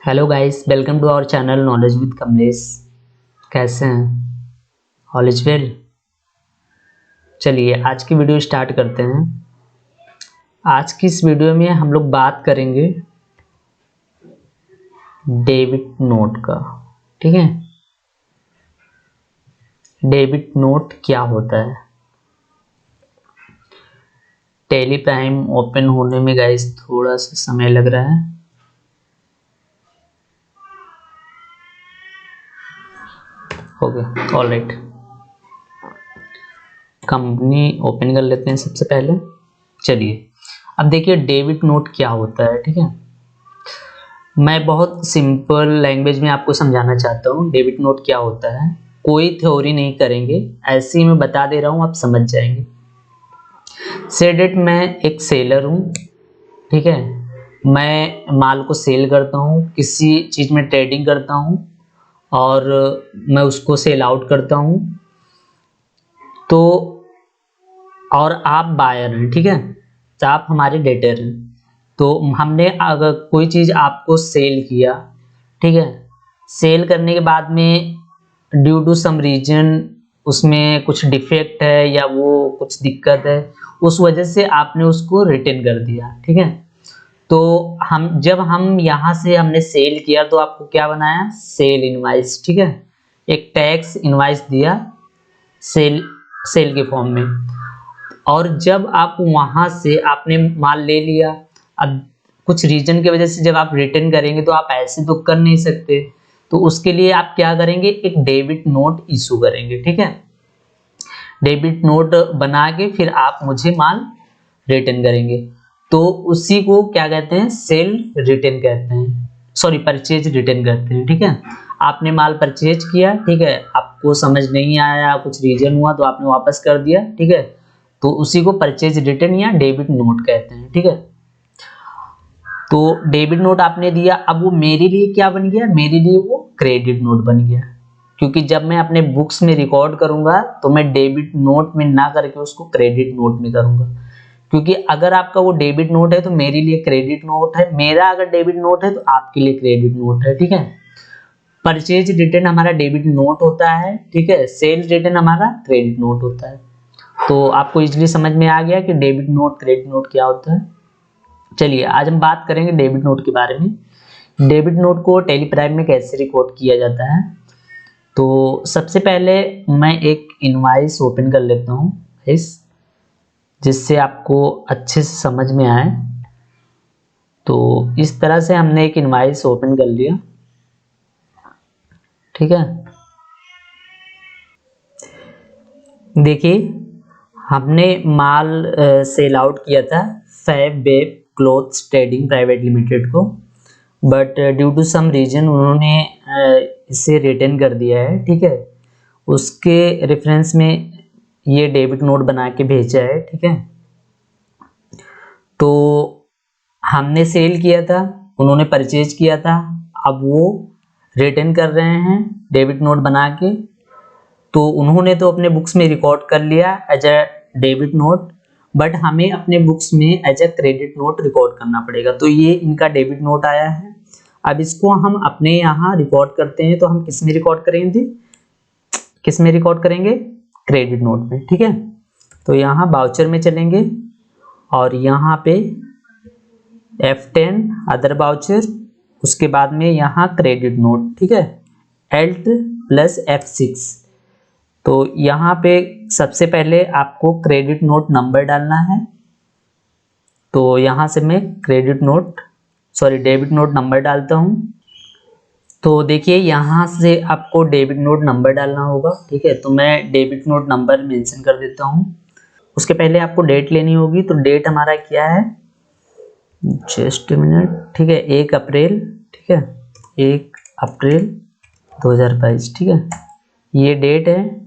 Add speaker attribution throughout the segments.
Speaker 1: Hello guys, welcome to our channel knowledge with Kamlesh. कैसे हैं? All is well. चलिए आज की वीडियो स्टार्ट करते हैं। आज की इस वीडियो में हम लोग बात करेंगे डेबिट नोट का। ठीक है, डेबिट नोट क्या होता है। टैली प्राइम ओपन होने में गाइस थोड़ा सा समय लग रहा है। Okay, all right. Company open कर लेते हैं सबसे पहले। चलिए अब देखिए डेबिट नोट क्या होता है। ठीक है, मैं बहुत सिंपल लैंग्वेज में आपको समझाना चाहता हूँ डेबिट नोट क्या होता है। कोई थ्योरी नहीं करेंगे, ऐसे ही मैं बता दे रहा हूँ, आप समझ जाएंगे। से डेट मैं एक सेलर हूँ। ठीक है, मैं माल को सेल करता हूँ, किसी चीज़ में ट्रेडिंग करता हूँ और मैं उसको सेल आउट करता हूँ। तो और आप बायर हैं, ठीक है, तो आप हमारे डेटर हैं। तो हमने अगर कोई चीज़ आपको सेल किया, ठीक है, सेल करने के बाद में ड्यू टू सम रीजन उसमें कुछ डिफेक्ट है या वो कुछ दिक्कत है, उस वजह से आपने उसको रिटर्न कर दिया। ठीक है, तो हम यहाँ से हमने सेल किया तो आपको क्या बनाया, सेल इनवाइस। ठीक है, एक टैक्स इनवाइस दिया सेल सेल के फॉर्म में। और जब आप वहां से आपने माल ले लिया, अब कुछ रीजन की वजह से जब आप रिटर्न करेंगे तो आप ऐसे तो कर नहीं सकते, तो उसके लिए आप क्या करेंगे, एक डेबिट नोट इशू करेंगे। ठीक है, डेबिट नोट बना के फिर आप मुझे माल रिटर्न करेंगे। तो उसी को क्या कहते हैं, सेल रिटर्न कहते हैं, सॉरी परचेज रिटर्न कहते हैं। ठीक है, आपने माल परचेज किया, ठीक है, आपको समझ नहीं आया, कुछ रीजन हुआ तो आपने वापस कर दिया। ठीक है, तो उसी को परचेज रिटर्न या डेबिट नोट कहते हैं। ठीक है, तो डेबिट नोट आपने दिया, अब वो मेरे लिए क्या बन गया, मेरे लिए वो क्रेडिट नोट बन गया। क्योंकि जब मैं अपने बुक्स में रिकॉर्ड करूंगा तो मैं डेबिट नोट में ना करके उसको क्रेडिट नोट में करूंगा। क्योंकि अगर आपका वो डेबिट नोट है तो मेरे लिए क्रेडिट नोट है, मेरा अगर डेबिट नोट है तो आपके लिए क्रेडिट नोट है। ठीक है, परचेज रिटर्न हमारा डेबिट नोट होता है, ठीक है, सेल रिटर्न हमारा क्रेडिट नोट होता है। तो आपको इजीली समझ में आ गया कि डेबिट नोट क्रेडिट नोट क्या होता है। चलिए आज हम बात करेंगे डेबिट नोट के बारे में। डेबिट नोट को टैली प्राइम में कैसे रिकॉर्ड किया जाता है। तो सबसे पहले मैं एक इनवाइस ओपन कर लेता हूँ इस, जिससे आपको अच्छे से समझ में आए। तो इस तरह से हमने एक इनवाइस ओपन कर लिया। ठीक है, देखिए हमने माल सेल आउट किया था fab web clothes trading private limited को, but due to some reason उन्होंने इसे रिटर्न कर दिया है। ठीक है, उसके रेफरेंस में ये डेबिट नोट बना के भेजा है। ठीक है, तो हमने सेल किया था, उन्होंने परचेज किया था, अब वो रिटर्न कर रहे हैं डेबिट नोट बना के। तो उन्होंने तो अपने बुक्स में रिकॉर्ड कर लिया as a debit note, but हमें अपने बुक्स में as a credit note record करना पड़ेगा। तो ये इनका डेबिट नोट आया है। अब इसको हम अपने यहाँ रिकॉर्ड करते हैं, तो हम किस में रिकॉर्ड करेंगे, किस में रिकॉर्ड करेंगे, क्रेडिट नोट में। ठीक है, तो यहाँ बाउचर में चलेंगे और यहाँ पे F10 अदर बाउचर, उसके बाद में यहाँ क्रेडिट नोट। ठीक है, Alt प्लस F6। तो यहाँ पे सबसे पहले आपको क्रेडिट नोट नंबर डालना है। तो यहाँ से मैं डेबिट नोट नंबर डालता हूँ। तो देखिए यहाँ से आपको डेबिट नोट नंबर डालना होगा। ठीक है, तो मैं डेबिट नोट नंबर मेंशन कर देता हूँ। उसके पहले आपको डेट लेनी होगी, तो डेट हमारा क्या है, जस्ट मिनट। ठीक है, 1 अप्रैल। ठीक है, 1 अप्रैल 2022। ठीक है, ये डेट है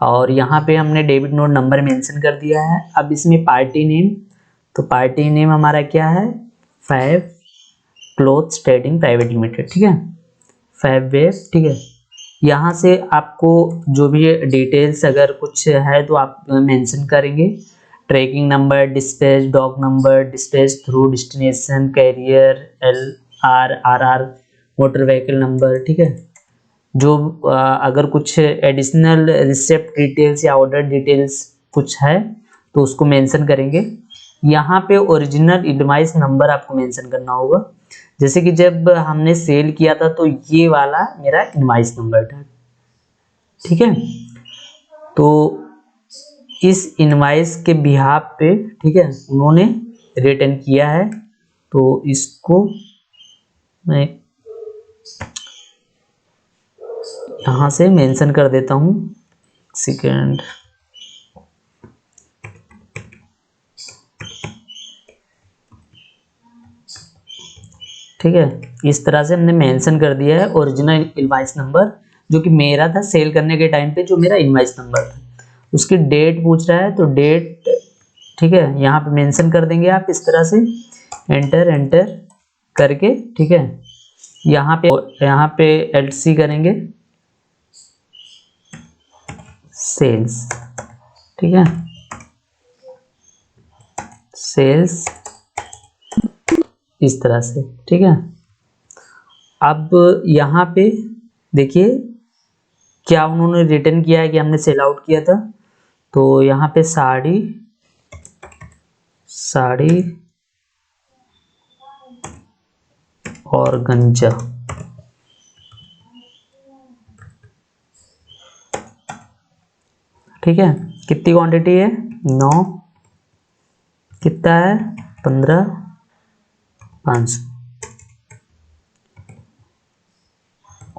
Speaker 1: और यहाँ पे हमने डेबिट नोट नंबर मेंशन कर दिया है। अब इसमें पार्टी नेम, तो पार्टी नेम हमारा क्या है, fab clothes trading private limited. ठीक है, फैब वेब। ठीक है, यहाँ से आपको जो भी डिटेल्स अगर कुछ है तो आप मेंशन करेंगे। Tracking number, dispatch doc number, dispatch through destination, carrier, LR RR, motor vehicle number, ठीक है। जो अगर कुछ एडिशनल रिसिप्ट डिटेल्स या ऑर्डर डिटेल्स कुछ है तो उसको मेंशन करेंगे। यहाँ पे ओरिजिनल इनवॉइस नंबर आपको मेंशन करना होगा। जैसे कि जब हमने सेल किया था तो ये वाला मेरा इनवॉइस नंबर था, ठीक है। तो इस इनवॉइस के बिहाफ पे, ठीक है, उन्होंने रिटर्न किया है। तो इसको मैं यहाँ से मेंशन कर देता हूँ, सेकेंड। ठीक है, इस तरह से हमने मेंशन कर दिया है ओरिजिनल इनवॉइस नंबर, जो कि मेरा था सेल करने के टाइम पे, जो मेरा इनवॉइस नंबर था। उसकी डेट पूछ रहा है तो डेट, ठीक है, यहाँ पे मेंशन कर देंगे आप इस तरह से, एंटर एंटर करके, ठीक है। यहाँ पे एलसी करेंगे सेल्स, ठीक है, सेल्स इस तरह से, ठीक है। अब यहाँ पे देखिए क्या उन्होंने रिटर्न किया है कि हमने सेल आउट किया था। तो यहाँ पे साड़ी, साड़ी और गंजा, ठीक है। कितनी क्वांटिटी है? 9, कितना है? 15, 500।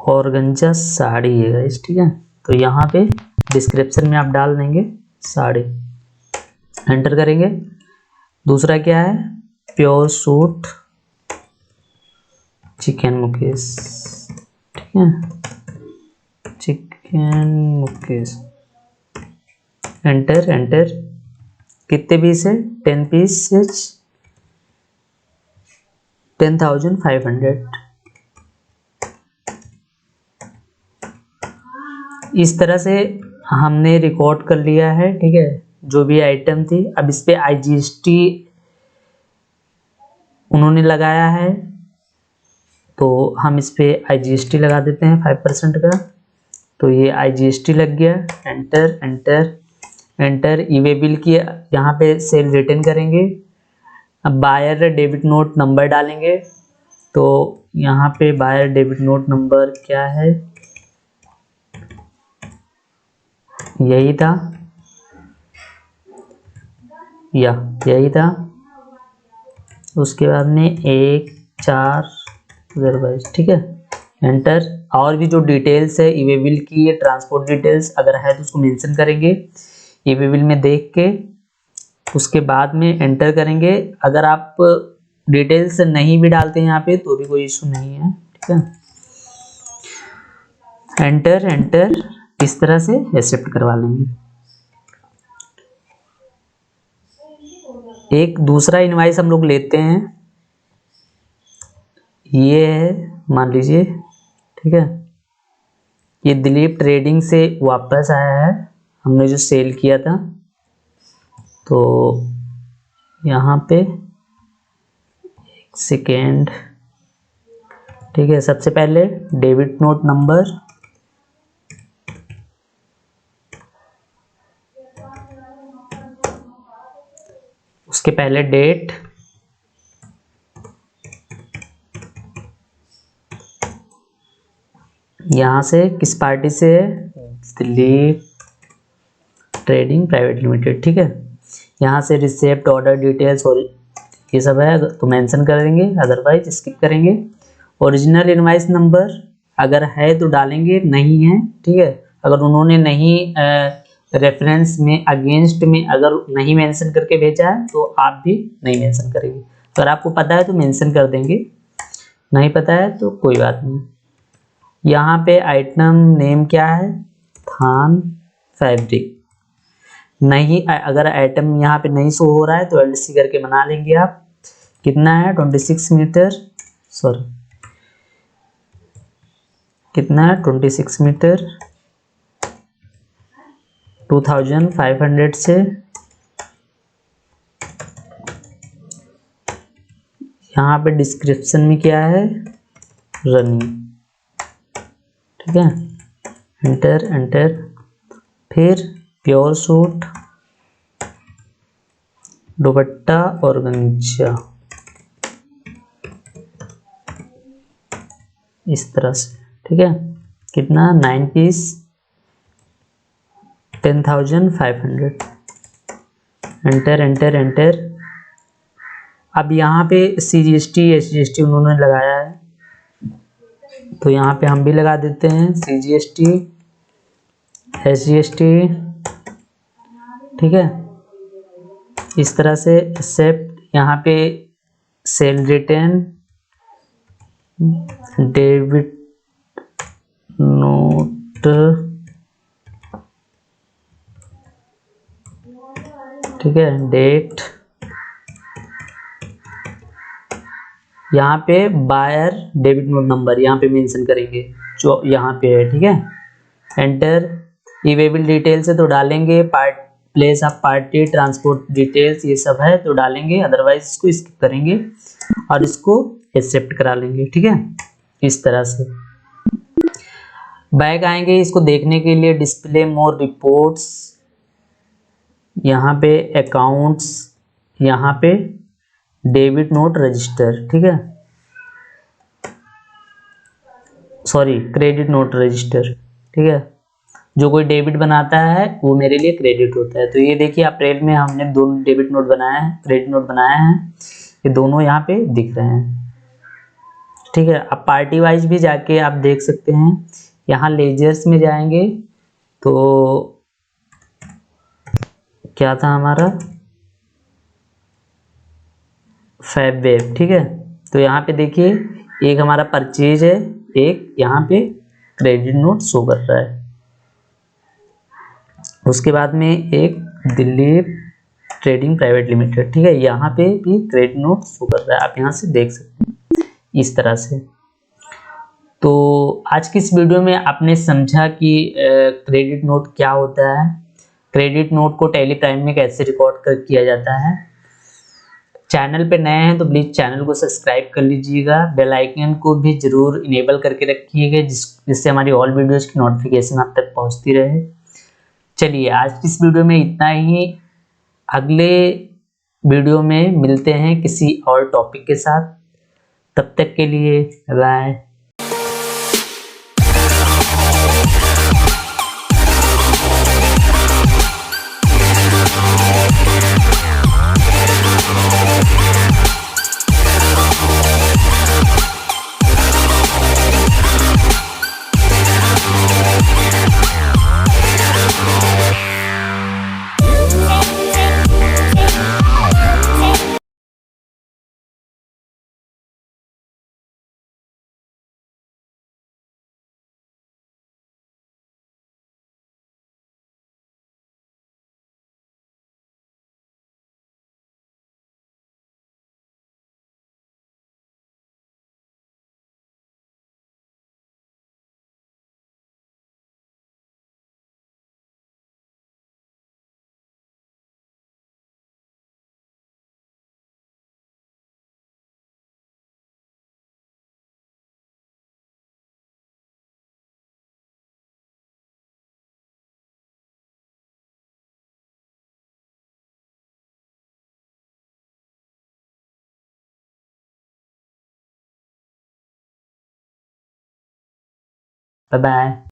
Speaker 1: और गंजा साड़ी है गाइस, ठीक है। तो यहाँ पे डिस्क्रिप्शन में आप डाल देंगे साड़ी, एंटर करेंगे। दूसरा क्या है? प्योर सूट चिकन मुकेश, ठीक है, चिकन मुकेश, एंटर एंटर। कितने पीस है? 10 पीस, 10,500। इस तरह से हमने रिकॉर्ड कर लिया है, ठीक है, जो भी आइटम थी। अब इस पे आईजीएसटी उन्होंने लगाया है, तो हम इस पे आईजीएसटी लगा देते हैं 5% का। तो ये आईजीएसटी लग गया, enter enter enter. E-way bill की यहाँ पे सेल रिटर्न करेंगे। अब बायर डेबिट नोट नंबर डालेंगे। तो यहाँ पे बायर डेबिट नोट नंबर क्या है? यही था, या यही था। उसके बाद में 1/4/2022, ठीक है, एंटर। और भी जो डिटेल्स है ईवे बिल की, ट्रांसपोर्ट डिटेल्स अगर है तो उसको मेंशन करेंगे ईवे बिल में देख के, उसके बाद में एंटर करेंगे। अगर आप डिटेल्स नहीं भी डालते हैं यहाँ पे तो भी कोई इशू नहीं है, ठीक है। एंटर एंटर, इस तरह से एक्सेप्ट करवा लेंगे। एक दूसरा इनवाइस हम लोग लेते हैं, ये है, मान लीजिए, ठीक है, ये दिलीप ट्रेडिंग से वापस आया है, हमने जो सेल किया था। तो यहाँ पे एक सेकेंड, ठीक है। सबसे पहले डेबिट नोट नंबर, उसके पहले डेट, यहाँ से किस पार्टी से है? दिलीप ट्रेडिंग प्राइवेट लिमिटेड, ठीक है। यहाँ से रिसिप्ट, ऑर्डर डिटेल्स और ये सब है तो मेंशन कर देंगे, अदरवाइज स्किप करेंगे। ओरिजिनल इनवाइस नंबर अगर है तो डालेंगे, नहीं है, ठीक है। अगर उन्होंने नहीं रेफरेंस में, अगेंस्ट में अगर नहीं मेंशन करके भेजा है तो आप भी नहीं मेंशन करेंगे। अगर आपको पता है तो मेंशन कर देंगे, नहीं पता है तो कोई बात नहीं। यहाँ पे आइटम नेम क्या है? थान फैब्रिक। नहीं, अगर आइटम यहाँ पे नहीं शो हो रहा है तो एलसी करके बना लेंगे आप। कितना है? 26 मीटर, सॉरी, कितना है? 26 मीटर, 2500 से। यहाँ पे डिस्क्रिप्शन में क्या है? रनिंग, ठीक है, एंटर एंटर। फिर प्योर सूट, दुपट्टा और गंजा, इस तरह से, ठीक है। कितना, 9 पीस, 10,500, एंटर एंटर एंटर। अब यहाँ पे CGST SGST उन्होंने लगाया है, तो यहाँ पे हम भी लगा देते हैं CGST SGST, ठीक है। इस तरह से एक्सेप्ट, यहाँ पे सेल रिटर्न, डेबिट नोट, ठीक है, डेट, यहाँ पे बायर डेबिट नोट नंबर यहाँ पे मेंशन करेंगे जो यहाँ पे है, ठीक है। एंटर, इवेबल डिटेल्स है तो डालेंगे, part place of party, transport details ये सब है तो डालेंगे, अदरवाइज इसको स्किप करेंगे और इसको एक्सेप्ट करा लेंगे, ठीक है। इस तरह से बैक आएंगे, इसको देखने के लिए डिस्प्ले मोर रिपोर्ट्स, यहाँ पे अकाउंट्स, यहाँ पे डेबिट नोट रजिस्टर, ठीक है, सॉरी क्रेडिट नोट रजिस्टर, ठीक है। जो कोई डेबिट बनाता है वो मेरे लिए क्रेडिट होता है। तो ये देखिए अप्रैल में हमने दोनों डेबिट नोट बनाया है, क्रेडिट नोट बनाया है, ये दोनों यहाँ पे दिख रहे हैं, ठीक है। अब पार्टी वाइज भी जाके आप देख सकते हैं, यहाँ लेजर्स में जाएंगे तो क्या था हमारा, फैब वेब, ठीक है। तो यहाँ पे देखिए एक हमारा परचेज है, एक यहाँ पे क्रेडिट नोट शो कर रहा है, उसके बाद में एक दिलीप ट्रेडिंग प्राइवेट लिमिटेड, ठीक है, यहाँ पे भी क्रेडिट नोट शो कर रहा है, आप यहाँ से देख सकते हैं इस तरह से। तो आज की इस वीडियो में आपने समझा कि क्रेडिट नोट क्या होता है, क्रेडिट नोट को टैली प्राइम में कैसे रिकॉर्ड किया जाता है। चैनल पे नए हैं तो प्लीज़ चैनल को सब्सक्राइब कर लीजिएगा, बेल आइकन को भी जरूर इनेबल करके रखिएगा जिससे हमारी ऑल वीडियोज़ की नोटिफिकेशन आप तक पहुँचती रहे। चलिए आज की इस वीडियो में इतना ही, अगले वीडियो में मिलते हैं किसी और टॉपिक के साथ, तब तक के लिए बाय। Bye bye.